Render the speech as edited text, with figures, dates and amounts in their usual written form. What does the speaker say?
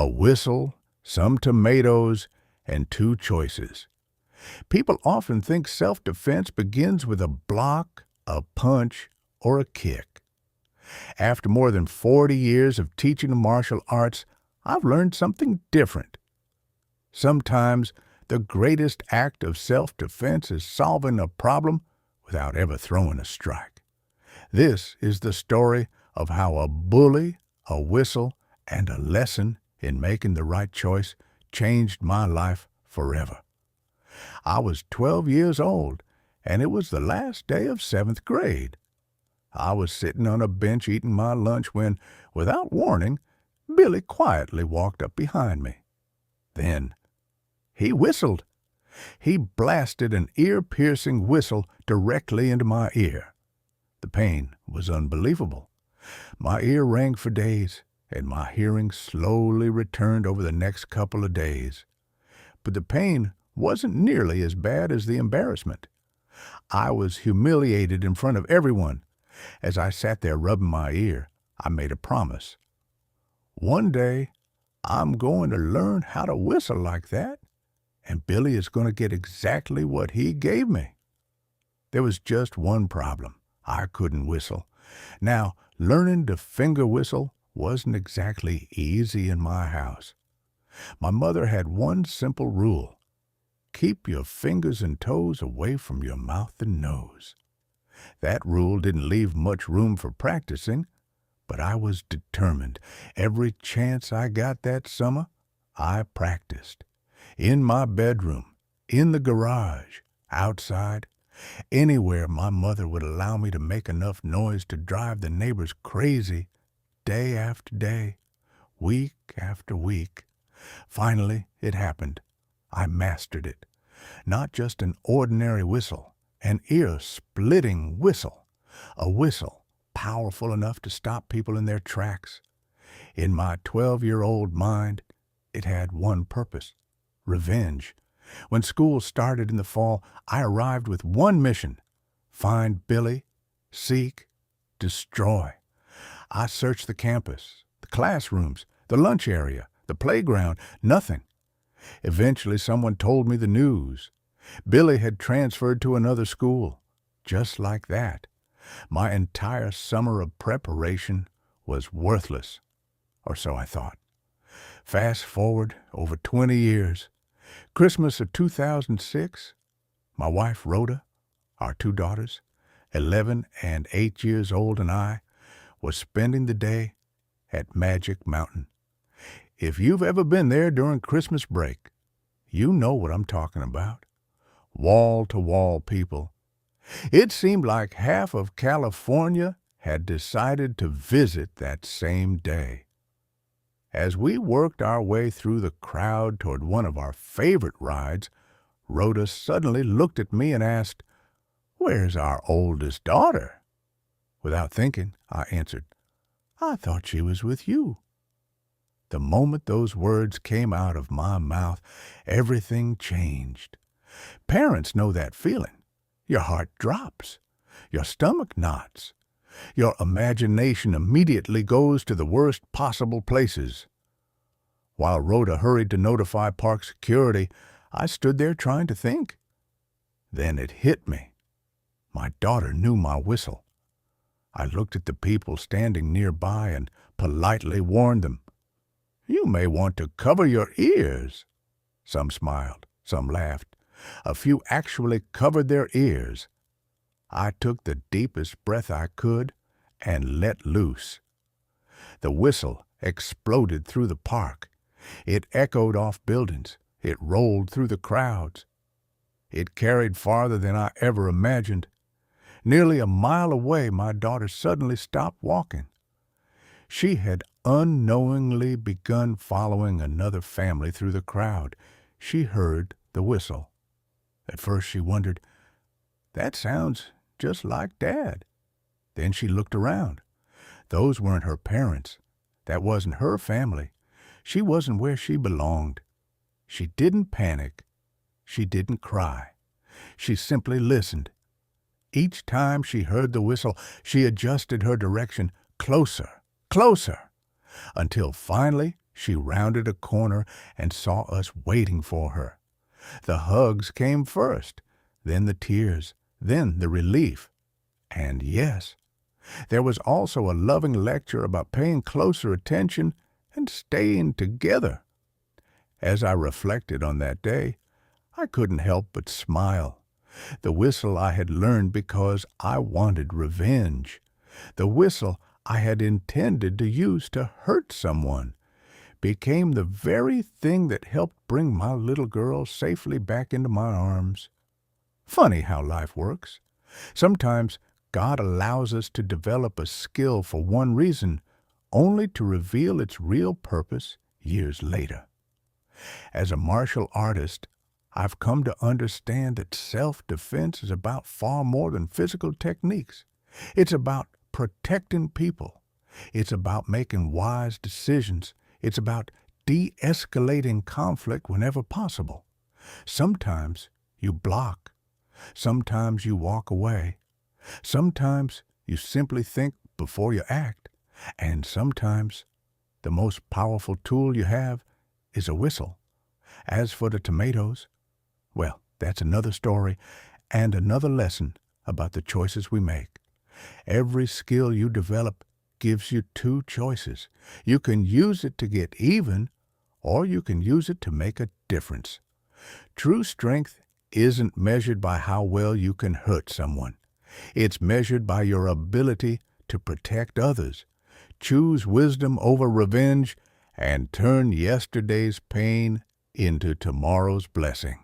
a whistle, some tomatoes, and two choices. People often think self-defense begins with a block, a punch, or a kick. After more than 40 years of teaching the martial arts, I've learned something different. Sometimes the greatest act of self-defense is solving a problem without ever throwing a strike. This is the story of how a bully, a whistle, and a lesson in making the right choice changed my life forever. I was 12 years old, and it was the last day of 7th grade. I was sitting on a bench eating my lunch when, without warning, Billy quietly walked up behind me. Then he whistled. He blasted an ear-piercing whistle directly into my ear. The pain was unbelievable. My ear rang for days, and my hearing slowly returned over the next couple of days. But the pain wasn't nearly as bad as the embarrassment. I was humiliated in front of everyone. As I sat there rubbing my ear, I made a promise. One day, I'm going to learn how to whistle like that, and Billy is going to get exactly what he gave me. There was just one problem. I couldn't whistle. Now, learning to finger whistle wasn't exactly easy in my house. My mother had one simple rule. Keep your fingers and toes away from your mouth and nose. That rule didn't leave much room for practicing, but I was determined. Every chance I got that summer, I practiced. In my bedroom, in the garage, outside, anywhere my mother would allow me to make enough noise to drive the neighbors crazy, day after day, week after week. Finally, it happened. I mastered it. Not just an ordinary whistle, an ear-splitting whistle, a whistle powerful enough to stop people in their tracks. In my 12-year-old mind, it had one purpose: revenge. When school started in the fall, I arrived with one mission: find Billy, seek, destroy. I searched the campus, the classrooms, the lunch area, the playground. Nothing. Eventually, someone told me the news. Billy had transferred to another school. Just like that, my entire summer of preparation was worthless, or so I thought. Fast forward over 20 years. Christmas of 2006, my wife Rhoda, our two daughters, 11 and 8 years old, and I was spending the day at Magic Mountain. If you've ever been there during Christmas break, you know what I'm talking about. Wall-to-wall people. It seemed like half of California had decided to visit that same day. As we worked our way through the crowd toward one of our favorite rides, Rhoda suddenly looked at me and asked, "Where's our oldest daughter?" Without thinking, I answered, "I thought she was with you." The moment those words came out of my mouth, everything changed. Parents know that feeling. Your heart drops. Your stomach knots. Your imagination immediately goes to the worst possible places. While Rhoda hurried to notify park security, I stood there trying to think. Then it hit me. My daughter knew my whistle. I looked at the people standing nearby and politely warned them, "You may want to cover your ears." Some smiled, some laughed. A few actually covered their ears. I took the deepest breath I could and let loose. The whistle exploded through the park. It echoed off buildings. It rolled through the crowds. It carried farther than I ever imagined. Nearly a mile away, my daughter suddenly stopped walking. She had unknowingly begun following another family through the crowd. She heard the whistle. At first she wondered, "That sounds just like Dad." Then she looked around. Those weren't her parents. That wasn't her family. She wasn't where she belonged. She didn't panic. She didn't cry. She simply listened. Each time she heard the whistle, she adjusted her direction closer, closer, until finally She rounded a corner and saw us waiting for her. The hugs came first, then the tears, then the relief. And yes, there was also a loving lecture about paying closer attention and staying together. As I reflected on that day, I couldn't help but smile. The whistle I had learned because I wanted revenge. The whistle I had intended to use to hurt someone became the very thing that helped bring my little girl safely back into my arms. Funny how life works. Sometimes God allows us to develop a skill for one reason, only to reveal its real purpose years later. As a martial artist, I've come to understand that self-defense is about far more than physical techniques. It's about protecting people. It's about making wise decisions. It's about de-escalating conflict whenever possible. Sometimes you block. Sometimes you walk away. Sometimes you simply think before you act. And sometimes the most powerful tool you have is a whistle. As for the tomatoes, well, that's another story and another lesson about the choices we make. Every skill you develop gives you two choices. You can use it to get even, or you can use it to make a difference. True strength isn't measured by how well you can hurt someone. It's measured by your ability to protect others. Choose wisdom over revenge and turn yesterday's pain into tomorrow's blessing.